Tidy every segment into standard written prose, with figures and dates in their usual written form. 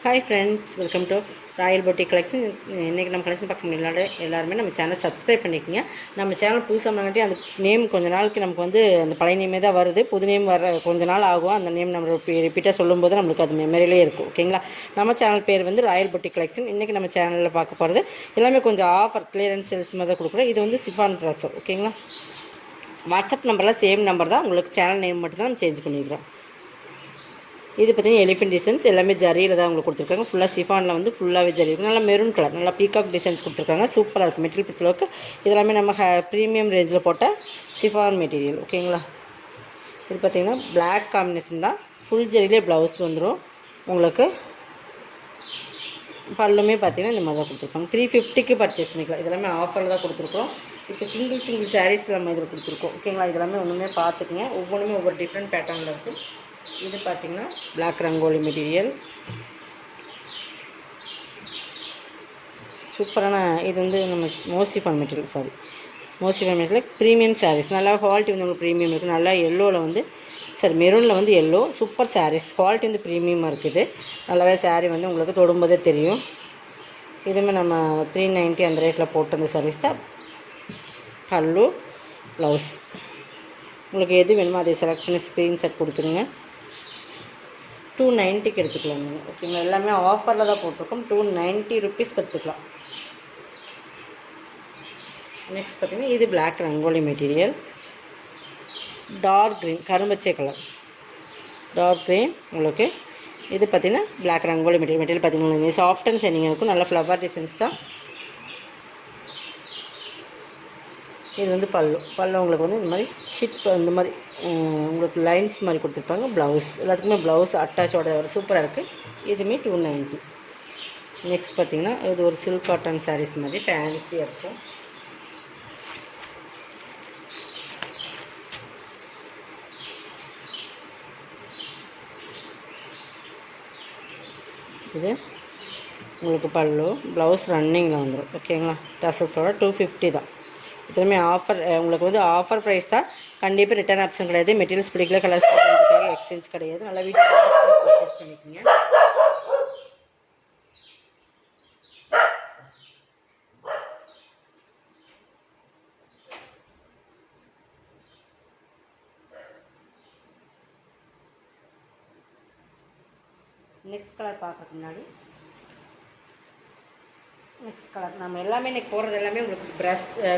Hi friends, welcome to Royal boutique collection. இன்றைக்கி நம்ம collection பார்க்க முடியல. எல்லாருமே நம்ம சேனல் சப்ஸ்கிரைப் பண்ணிக்கோங்க. நம்ம சேனல் புதுசாக பண்ணாட்டி அந்த நேம் கொஞ்ச நாளுக்கு நமக்கு வந்து அந்த பழைய நேமே தான் வருது. புது நேம் வர கொஞ்ச நாள் ஆகும். அந்த நேம் நம்ம ரிப்பீட்டாக சொல்லும்போது நம்மளுக்கு அது மெமரியிலே இருக்கும். ஓகேங்களா? நம்ம சேனல் பேர் வந்து ராயல் பொட்டிக் கலெக்ஷன். இன்றைக்கி நம்ம சேனலில் பார்க்க போகிறது எல்லாமே கொஞ்சம் ஆஃபர் கிளியரன்ஸ் சேல்ஸ் மாதிரி தான் கொடுக்குறோம். இது வந்து சிஃபான் ப்ராஸோ. ஓகேங்களா? வாட்ஸ்அப் நம்பரில் சேம் நம்பர் தான். உங்களுக்கு சேனல் நேம் மட்டும் தான் நம்ம சேஞ்ச் பண்ணிக்கிறோம். இது பார்த்தீங்கன்னா எலிஃபென்ட் டிசைன்ஸ் எல்லாமே ஜரியில் தான் உங்களுக்கு கொடுத்துருக்காங்க. ஃபுல்லாக சிஃபானில் வந்து ஃபுல்லாகவே ஜரி இருக்கும். நல்லா மெரூன் கலர், நல்லா பீகாக் டிசைன்ஸ் கொடுத்துருக்காங்க. சூப்பராக இருக்குது. மெட்டீரியல் பொறுத்தளவுக்கு இதெல்லாமே நம்ம ப்ரீமியம் ரேஞ்சில் போட்ட சிஃபான் மெட்டீரியல். ஓகேங்களா? இது பார்த்திங்கன்னா பிளாக் காம்பினேஷன் தான். ஃபுல் ஜரியிலே ப்ளவுஸ் வந்துடும் உங்களுக்கு. பல்லுமே பார்த்திங்கன்னா இந்த மாதிரி தான் கொடுத்துருக்காங்க. 350க்கு பர்ச்சேஸ் பண்ணிக்கலாம். இதெல்லாமே ஆஃபரில் தான் கொடுத்துருக்கோம். இப்போ சிங்கிள் சாரீஸ் நம்ம இதில் கொடுத்துருக்கோம். ஓகேங்களா? இதெல்லாமே ஒன்றுமே பார்த்துக்குங்க. ஒவ்வொன்றுமே ஒவ்வொரு டிஃப்ரெண்ட் பேட்டர்னில் இருக்கும். இது பார்த்திங்கன்னா பிளாக் ரங்கோலி மெட்டீரியல். சூப்பரான இது வந்து நம்ம moss chiffon material. Moss chiffon material premium saris. நல்லா குவாலிட்டி வந்து உங்களுக்கு ப்ரீமியம் இருக்குது. நல்லா எல்லோவில் வந்து மெரூனில் வந்து எல்லோ சூப்பர் சாரீஸ். குவாலிட்டி வந்து ப்ரீமியமாக இருக்குது. நல்லாவே சாரீ வந்து உங்களுக்கு தொடும்போதே தெரியும். இதுவுமே நம்ம 390 அந்த ரேட்டில் போட்டு அந்த சாரீஸ் தான். பல்லு ப்ளவுஸ் உங்களுக்கு எது வேணுமோ அதை செலக்ட் பண்ணி ஸ்க்ரீன்ஷாட் கொடுத்துருங்க. 290க்கு எடுத்துக்கலாம் நீங்கள். ஓகேங்களா? எல்லாமே ஆஃபரில் தான் போட்டிருக்கோம். 290 ருபீஸ்க்கு எடுத்துக்கலாம். நெக்ஸ்ட் பார்த்திங்கன்னா இது black rangoli material. Dark green, கரும்பச்சை கலர் டார்க் க்ரீன் உங்களுக்கு. இது பார்த்திங்கன்னா பிளாக் ரங்கோலி மெட்டீரியல் பார்த்திங்கன்னா சாஃப்ட் அண்ட் ஷைனிங்காக இருக்கும். நல்ல ஃப்ளவர் டிசைன்ஸ் தான். இது வந்து பல்லு உங்களுக்கு வந்து இந்த மாதிரி இந்த மாதிரி உங்களுக்கு லைன்ஸ் மாதிரி கொடுத்துருப்பாங்க. ப்ளவுஸ் எல்லாத்துக்குமே ப்ளவுஸ் அட்டாச்சோட வரும். சூப்பராக இருக்குது. இதுவுமே 290. நெக்ஸ்ட் பார்த்திங்கன்னா இது ஒரு சில்க் காட்டன் சாரீஸ் மாதிரி ஃபேன்சியாக இருக்கும். இது உங்களுக்கு பல்லு ப்ளவுஸ் ரன்னிங்கில் வந்துடும். ஓகேங்களா? டசஸோட 250 தான். இதுவுமே ஆஃபர் உங்களுக்கு வந்து ஆஃபர் ப்ரைஸ் தான். கண்டிப்பாக ரிட்டர்ன் ஆப்ஷன் கிடையாது. மெட்டீரியல்ஸ் பிடிக்கல கலர்ஸ் பண்ணுறதுக்காக எக்ஸ்சேஞ்ச் கிடையாது. நல்லா வீட்டில் பர்ச்சேஸ் பண்ணிக்கோங்க. நெக்ஸ்ட் கலர் பார்க்குறதுக்கு முன்னாடி நெக்ஸ்ட் கலர் நம்ம எல்லாமே இன்றைக்கி போடுறது எல்லாமே உங்களுக்கு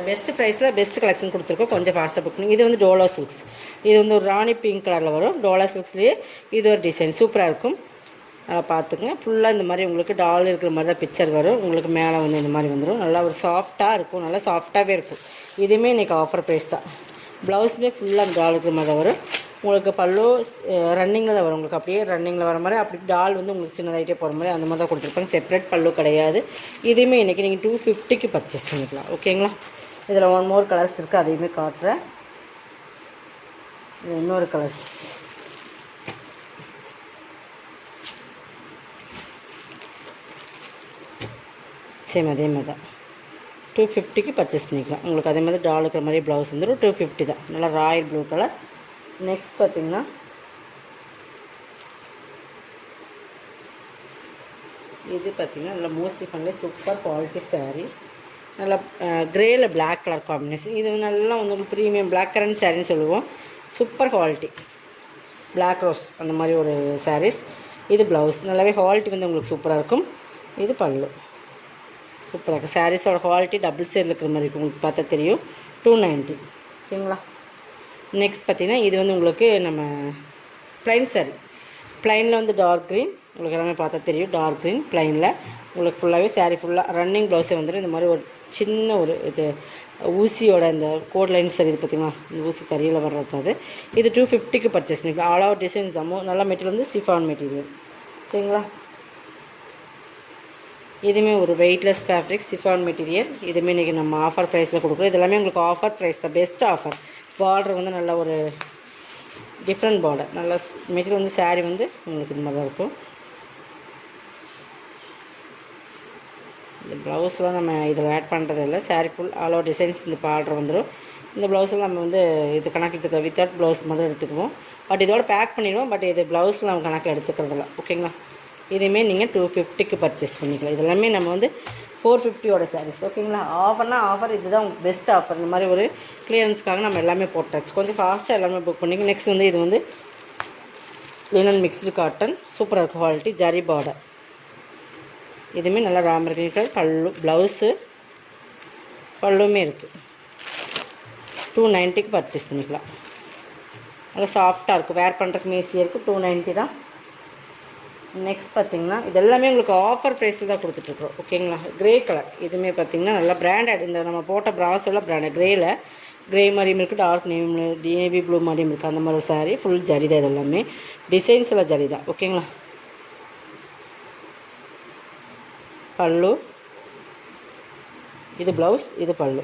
பெஸ்ட் ப்ரைஸில் பெஸ்ட் கலெக்ஷன் கொடுத்துருக்கோம். கொஞ்சம் ஃபாஸ்ட்டாக புக் பண்ணி. இது வந்து டோலோ சில்க்ஸ். இது வந்து ஒரு ராணி பிங்க் கலரில் வரும். டோலோ சில்க்ஸ்லேயே இது ஒரு டிசைன் சூப்பராக இருக்கும். பார்த்துக்குங்க. ஃபுல்லாக இந்த மாதிரி உங்களுக்கு டால் இருக்கிற மாதிரி தான் பிக்சர் வரும். உங்களுக்கு மேலே வந்து இந்த மாதிரி வந்துடும். நல்லா ஒரு சாஃப்டாக இருக்கும். நல்லா சாஃப்டாகவே இருக்கும். இதுவுமே இன்றைக்கி ஆஃபர் ப்ரைஸ் தான். ப்ளவுஸுமே ஃபுல்லாக அந்த டால் இருக்கிற மாதிரி தான் வரும். உங்களுக்கு பல்லு ரன்னிங்கில் தான் வரும். உங்களுக்கு அப்படியே ரன்னிங்கில் வர மாதிரி அப்படி டால் வந்து உங்களுக்கு சின்னதாகிட்டே போகிற மாதிரி அந்த மாதிரி தான் கொடுத்துருப்பாங்க. செப்பரேட் பல்லு கிடையாது. இதுவுமே இன்றைக்கி நீங்கள் 250க்கு பர்ச்சேஸ் பண்ணிக்கலாம். ஓகேங்களா? இதில் 1 more கலர்ஸ் இருக்குது. அதையுமே காட்டுறேன். இது இன்னொரு கலர்ஸ். சேம் அதே மாதிரி தான் 250க்கு பர்ச்சேஸ் பண்ணிக்கலாம். உங்களுக்கு அதே மாதிரி டால் இருக்கிற மாதிரி ப்ளவுஸ் வந்துடும். 250 தான். நல்லா ராயல் ப்ளூ கலர். நெக்ஸ்ட் பார்த்திங்கன்னா இது பார்த்திங்கன்னா நல்லா மோசிஃபான்லேயே சூப்பர் குவாலிட்டி சாரீ. நல்லா க்ரேயில் பிளாக் கலர் காம்பினேஷன். இது நல்லா வந்து ப்ரீமியம் பிளாக் கரண்ட் சாரின்னு சொல்லுவோம். சூப்பர் குவாலிட்டி பிளாக் ரோஸ் அந்த மாதிரி ஒரு சாரீஸ். இது ப்ளவுஸ் நல்லாவே குவாலிட்டி வந்து உங்களுக்கு சூப்பராக இருக்கும். இது பல்லு சூப்பராக இருக்குது. சாரீஸோட குவாலிட்டி டபுள் சைடில் இருக்கிற மாதிரி இருக்கும். உங்களுக்கு பார்த்தா தெரியும். 290. ஓகேங்களா? நெக்ஸ்ட் பார்த்திங்கன்னா இது வந்து உங்களுக்கு நம்ம ப்ளைன் சாரீ. ப்ளைனில் வந்து டார்க் க்ரீன். உங்களுக்கு எல்லாமே பார்த்தா தெரியும். டார்க் க்ரீன் ப்ளைனில் உங்களுக்கு ஃபுல்லாகவே சாரீ ஃபுல்லாக ரன்னிங் ப்ளவுஸே வந்துடும். இந்த மாதிரி ஒரு சின்ன ஒரு இது ஊசியோட இந்த கோட் லைன்ஸ் சாரீ பார்த்திங்களா? இந்த ஊசி கரியில் வர்றது அது. இது 250க்கு பர்ச்சேஸ் பண்ணிக்கலாம். ஆல் ஓவர் டிசைன்ஸ் தான். நல்லா மெட்டீரியல் வந்து சிஃபான் மெட்டீரியல். ஓகேங்களா? இதுவுமே ஒரு வெயிட்லெஸ் ஃபேப்ரிக் சிஃபான் மெட்டீரியல். இதுவுமே இன்றைக்கி நம்ம ஆஃபர் ப்ரைஸில் கொடுக்குறோம். இதெல்லாமே உங்களுக்கு ஆஃபர் ப்ரைஸ் தான். Best offer. பார்டர் வந்து நல்ல ஒரு டிஃப்ரெண்ட் பார்டர். நல்லா மெட்டீரியல் வந்து சாரீ வந்து உங்களுக்கு இந்த மாதிரி தான் இருக்கும். இந்த ப்ளவுஸ்லாம் நம்ம இதில் ஆட் பண்ணுறது இல்லை. Sari full all over designs இந்த பார்டர் வந்துடும். இந்த ப்ளவுஸில் நம்ம வந்து இது கணக்கு எடுத்துக்க வித்தவுட் ப்ளவுஸ் மாதிரி எடுத்துக்குவோம். பட் இதோட பேக் பண்ணிடுவோம். பட் இது ப்ளவுஸில் நம்ம கணக்கில் எடுத்துக்கிறதில்ல. ஓகேங்களா? இதுவுமே நீங்கள் 250க்கு பர்ச்சேஸ் பண்ணிக்கலாம். இதெல்லாமே நம்ம வந்து 450யோட சாரீஸ். ஓகேங்களா? ஆஃபர்னா ஆஃபர், இதுதான் பெஸ்ட் ஆஃபர். இந்த மாதிரி ஒரு கிளியரன்ஸ்க்காக நம்ம எல்லாமே போட்டாச்சு. கொஞ்சம் ஃபாஸ்ட்டாக எல்லாமே புக் பண்ணிங்க. நெக்ஸ்ட் வந்து இது வந்து லினன் மிக்ஸ்டு காட்டன், சூப்பராக இருக்கும் குவாலிட்டி, ஜரி பார்டர். இதுவுமே நல்லா ராமர் கிரீன் கலர். பல்லு, ப்ளவுஸு, பல்லுமே இருக்குது. 290க்கு பர்ச்சேஸ் பண்ணிக்கலாம். நல்லா சாஃப்டாக இருக்கும், வேர் பண்ணுறதுக்கு ஈஸியாக இருக்குது. 290 தான். நெக்ஸ்ட் பார்த்திங்கன்னா இது எல்லாமே உங்களுக்கு ஆஃபர் ப்ரைஸில் தான் கொடுத்துட்ருக்குறோம். ஓகேங்களா? Grey colour. இதுவுமே பார்த்திங்கன்னா நல்லா பிராண்டட். இந்த நம்ம போட்ட ப்ராஸோட பிராண்டட். க்ரே மாதிரியும் இருக்குது, டார்க் நேவி ப்ளூ மாதிரியும் இருக்குது. அந்த மாதிரி ஒரு சாரீ ஃபுல் ஜரி தான். இது எல்லாமே டிசைன்ஸில் ஜரி தான். ஓகேங்களா? பல்லு, இது ப்ளவுஸ், இது பல்லு.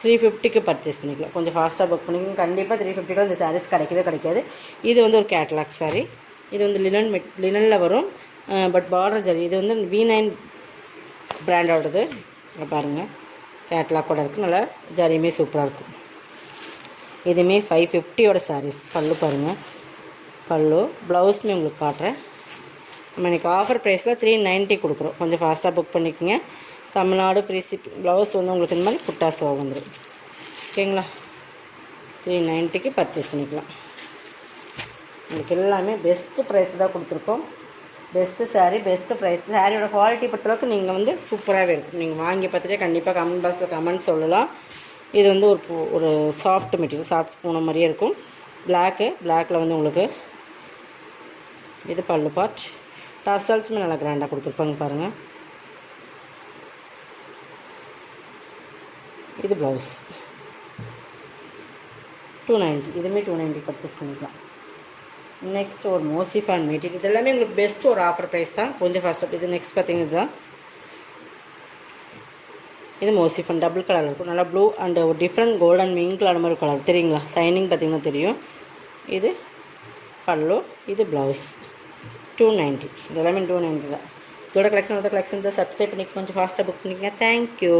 350க்கு பர்ச்சேஸ் பண்ணிக்கலாம். கொஞ்சம் ஃபாஸ்ட்டாக புக் பண்ணிக்கலாம். கண்டிப்பாக 350க்கு இந்த சாரீஸ் கிடைக்காது. இது வந்து ஒரு கேட்லாக் சாரீ. இது வந்து லினனில் வரும், பட் பார்டர் ஜரி. இது வந்து V9 பிராண்டோடது. பாருங்கள், கேட்லாக்கோட இருக்குது. நல்லா ஜரியுமே சூப்பராக இருக்கும். இதுவுமே 550யோட சாரீஸ். பல்லு பாருங்கள், பல்லு, ப்ளவுஸுமே உங்களுக்கு காட்டுறேன். நம்ம இன்றைக்கி ஆஃபர் ப்ரைஸில் 390 கொடுக்குறோம். கொஞ்சம் ஃபாஸ்ட்டாக புக் பண்ணிக்கோங்க. Tamil Nadu free shipping. ப்ளவுஸ் வந்து உங்களுக்கு இந்த மாதிரி புட்டாஸோ வந்துடும். ஓகேங்களா? 390க்கு பர்ச்சேஸ் பண்ணிக்கலாம். உங்களுக்கு எல்லாமே பெஸ்ட்டு ப்ரைஸ் தான் கொடுத்துருக்கோம். Best sari, best price. சாரியோட குவாலிட்டி பொறுத்தளவுக்கு நீங்கள் வந்து சூப்பராகவே இருக்கும். நீங்கள் வாங்கி பார்த்துட்டு கண்டிப்பாக கமெண்ட் பாக்ஸில் கமெண்ட் சொல்லலாம். இது வந்து ஒரு சாஃப்ட் மெட்டீரியல், சாஃப்ட் பூனை மாதிரியே இருக்கும். பிளாக்கில் வந்து உங்களுக்கு இது பல்லு பார்ட். டசல்ஸுமே நல்லா கிராண்டாக கொடுத்துருப்பாங்க பாருங்கள். இது ப்ளவுஸ். 290. இதுவுமே 290 பர்ச்சேஸ் பண்ணிக்கலாம். நெக்ஸ்ட் ஒரு மோசிஃபான் மெட்டீரியல். இது எல்லாமே உங்களுக்கு பெஸ்ட்டு ஒரு ஆஃபர் ப்ரைஸ் தான். கொஞ்சம் ஃபாஸ்ட்டாக. இது நெக்ஸ்ட் பார்த்தீங்கன்னா இதுதான். இது மோசிஃபான் டபுள் கலர் இருக்கும். நல்லா ப்ளூ அண்ட் ஒரு டிஃப்ரெண்ட் கோல்டன் மிங்க் கலர் மாதிரி கலர் தெரியுங்களா? சைனிங் பார்த்திங்கன்னா தெரியும். இது பல்லு, இது ப்ளவுஸ். 290. இது எல்லாமே 290 தான். இதோட கலெக்ஷன் தான். சப்ஸ்கிரைப் பண்ணி கொஞ்சம் ஃபாஸ்ட்டாக புக் பண்ணிக்கங்க. தேங்க்யூ.